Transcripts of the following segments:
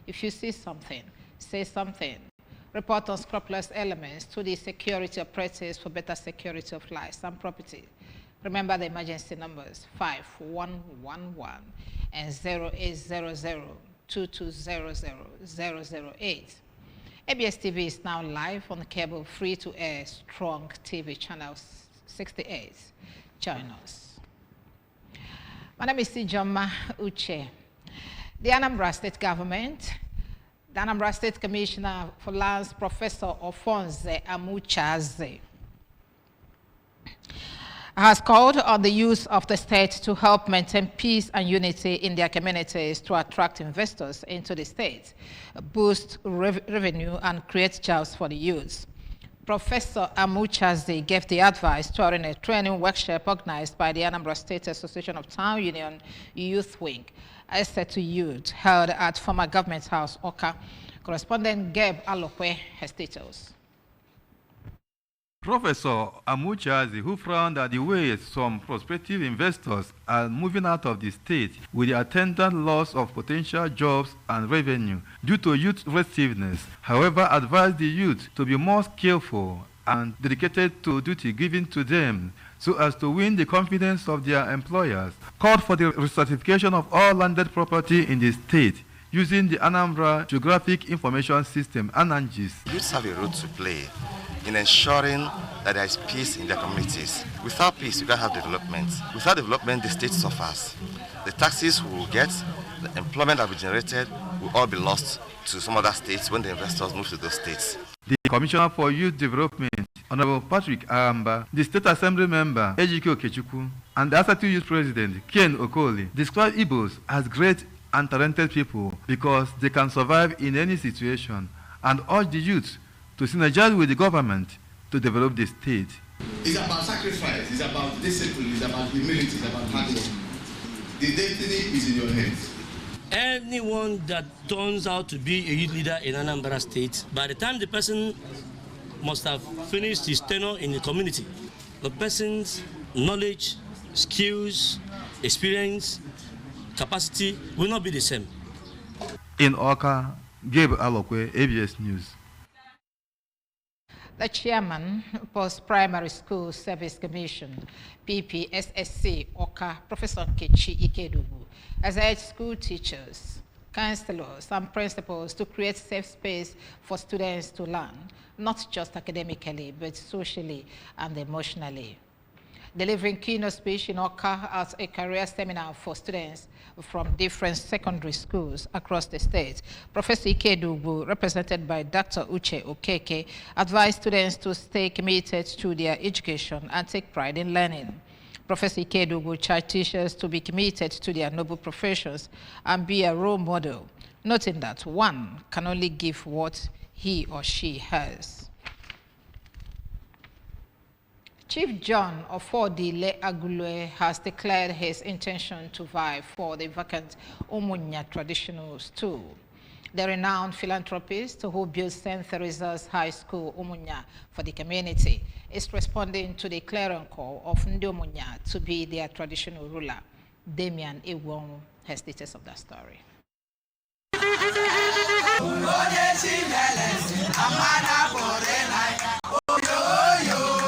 If you see something, say something. Report unscrupulous elements to the security operatives for better security of lives and property. Remember the emergency numbers 5111 and 0800-2200-008. ABS TV is now live on the cable free-to-air Strong TV channel 68. Join us. My name is Sijoma Uche. The Anambra State Government, the Anambra State Commissioner for Lands, Professor Ofonze Amuchaze, has called on the youth of the state to help maintain peace and unity in their communities to attract investors into the state, boost revenue, and create jobs for the youth. Professor Amuchazi gave the advice during a training workshop organized by the Anambra State Association of Town Union Youth Wing, Essay to Youth, held at former Government House, Oka. Correspondent Gabe Alokwe has details. Professor Amuchazi, who frowned at the way some prospective investors are moving out of the state with the attendant loss of potential jobs and revenue due to youth restiveness, however, advised the youth to be more skillful and dedicated to duty given to them so as to win the confidence of their employers, called for the recertification of all landed property in the state using the Anambra Geographic Information System, ANANGIS. Youths have a role to play in ensuring that there is peace in their communities. Without peace, you can't have development. Without development, the state suffers. The taxes we will get, the employment that will be generated will all be lost to some other states when the investors move to those states. The Commissioner for Youth Development, Honorable Patrick Anambra, the State Assembly member, Ejike Okechukwu, and the Asatu Youth President, Ken Okoli, describe Igbos as great and talented people because they can survive in any situation and urge the youth to synergize with the government to develop the state. It's about sacrifice, it's about discipline, it's about humility, it's about hard work. The destiny is in your hands. Anyone that turns out to be a youth leader in Anambra State, by the time the person must have finished his tenure in the community, the person's knowledge, skills, experience, capacity will not be the same. In Oka, Gabe Alokwe, ABS News. The chairman, Post-Primary School Service Commission, PPSSC, Oka, Professor Kechi Ikedubu, has urged school teachers, counselors, and principals to create safe space for students to learn, not just academically, but socially and emotionally. Delivering keynote speech in Oka at a career seminar for students from different secondary schools across the state, Professor Ikedubu, represented by Dr. Uche Okeke, advised students to stay committed to their education and take pride in learning. Professor Ikedubu charged teachers to be committed to their noble professions and be a role model, noting that one can only give what he or she has. Chief John Ofodile Agulue has declared his intention to vie for the vacant Umunya traditional stool. The renowned philanthropist who built St. Teresa's High School Umunya for the community is responding to the clarion call of Ndi Umunya to be their traditional ruler. Damian Iwong has details of that story.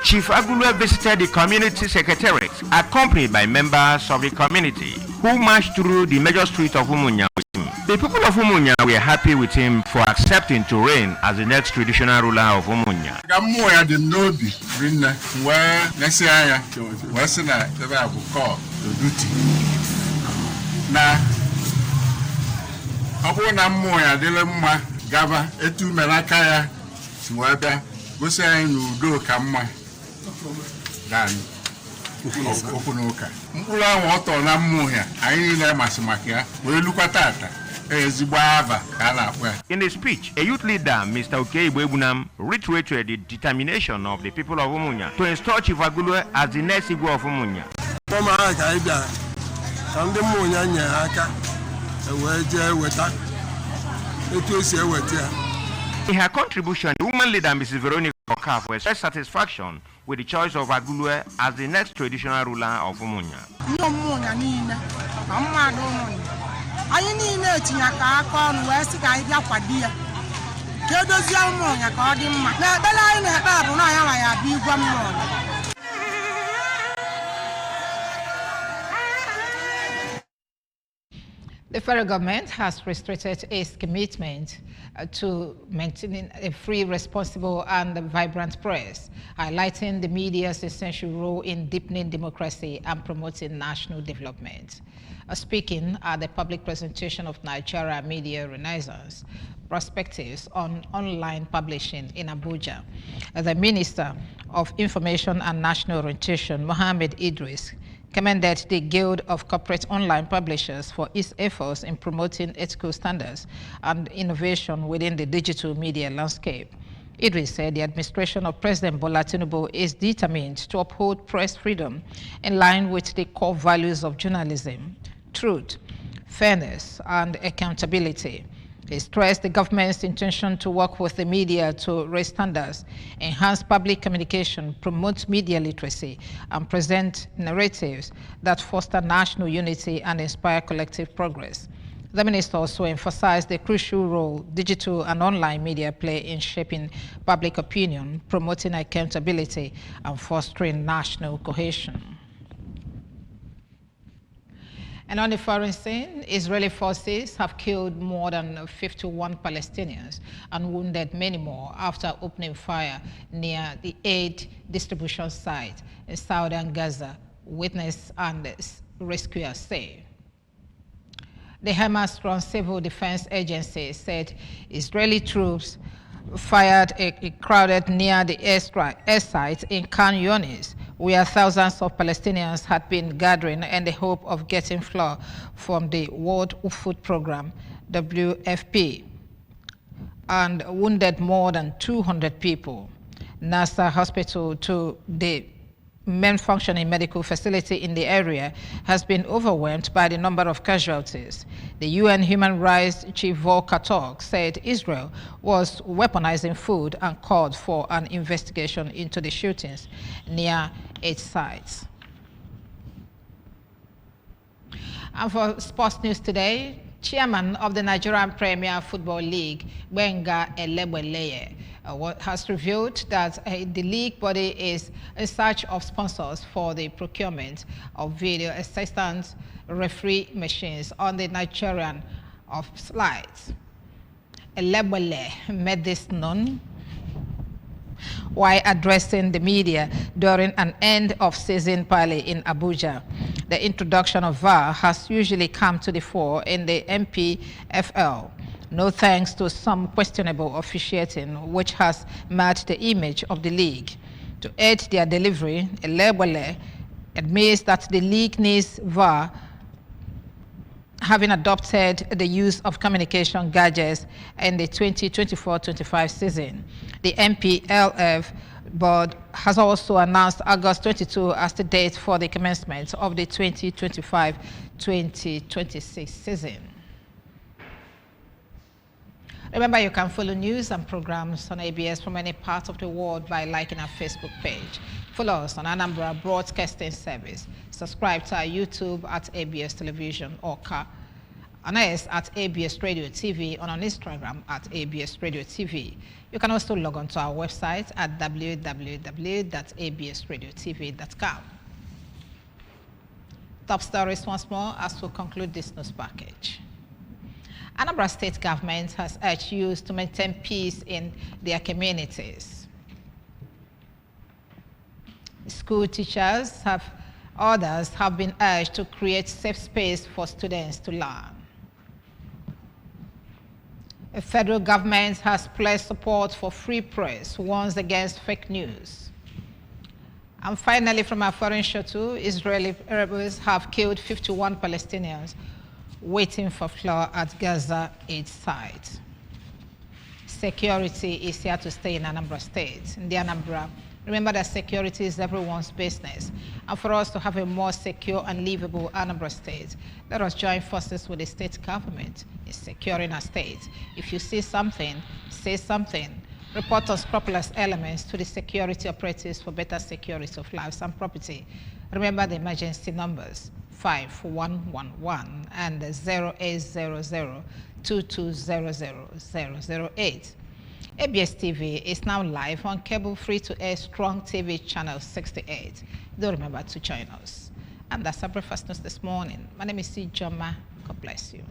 Chief Agulue visited the community secretariat, accompanied by members of the community, who marched through the major street of Umunya with him. The people of Umunya were happy with him for accepting to reign as the next traditional ruler of Umunya. In his speech, a youth leader, Mr. Okei reiterated the determination of the people of Umunya to install Chief Agulue as the next Igwe of Umunya. In her contribution, the woman leader, Mrs. Veronica Okafo, expressed satisfaction with the choice of Agulue as the next traditional ruler of Umunya. anyị niile etinye aka ọnụ wee sị ka anyị bịa kwado ya ka edozie ụmụ ya ka ọ dị mma na ekpere anyị na-ekpe bụ na ya nwa ya bụ igwe mmụọ. The federal government has restricted its commitment to maintaining a free, responsible, and vibrant press, highlighting the media's essential role in deepening democracy and promoting national development. Speaking at the public presentation of Nigeria Media Renaissance, Perspectives on Online Publishing in Abuja, the Minister of Information and National Orientation, Mohammed Idris, commended the Guild of Corporate Online Publishers for its efforts in promoting ethical standards and innovation within the digital media landscape. Idris said the administration of President Bola Tinubu is determined to uphold press freedom in line with the core values of journalism, truth, fairness, and accountability. He stressed the government's intention to work with the media to raise standards, enhance public communication, promote media literacy, and present narratives that foster national unity and inspire collective progress. The minister also emphasized the crucial role digital and online media play in shaping public opinion, promoting accountability, and fostering national cohesion. And on the foreign scene, Israeli forces have killed more than 51 Palestinians and wounded many more after opening fire near the aid distribution site in southern Gaza, witnesses and rescuers say. The Hamas-run civil defense agency said Israeli troops fired a crowded near the air site in Khan Yunis, where thousands of Palestinians had been gathering in the hope of getting flour from the World Food Programme, WFP, and wounded more than 200 people. Nasser Hospital, to the main functioning medical facility in the area, has been overwhelmed by the number of casualties. The UN Human Rights Chief Volker Turk said Israel was weaponizing food and called for an investigation into the shootings near its sites. And for sports news today, Chairman of the Nigerian Premier Football League, Gbenga Elebeleye, has revealed that the league body is in search of sponsors for the procurement of video assistant referee machines on the Nigerian of slides. Elebele made this known while addressing the media during an end-of-season party in Abuja. The introduction of VAR has usually come to the fore in the MPFL, no thanks to some questionable officiating which has marred the image of the league. To aid their delivery, Elebele admits that the league needs VAR, having adopted the use of communication gadgets in the 2024-25 season. The MPLF board has also announced August 22 as the date for the commencement of the 2025-2026 season. Remember, you can follow news and programs on ABS from any part of the world by liking our Facebook page. Follow us on Anambra Broadcasting Service. Subscribe to our YouTube at ABS Television or on us at ABS Radio TV, and on Instagram at ABS Radio TV. You can also log on to our website at www.absradiotv.com. Top stories once more as we conclude this news package. Anambra State government has urged youth to maintain peace in their communities. School teachers others have been urged to create safe space for students to learn. The federal government has pledged support for free press, warns against fake news. And finally, from our foreign show too, Israeli rebels have killed 51 Palestinians waiting for flour at Gaza aid site. Security is here to stay in Anambra State. In the Anambra, remember that security is everyone's business. And for us to have a more secure and livable Anambra State, let us join forces with the state government in securing our state. If you see something, say something. Report unscrupulous elements to the security operatives for better security of lives and property. Remember the emergency numbers: 5111 and 0800 2200 008. ABS TV is now live on cable free-to-air Strong TV channel 68. Do remember to join us. And that's our breakfast news this morning. My name is C. Joma. God bless you.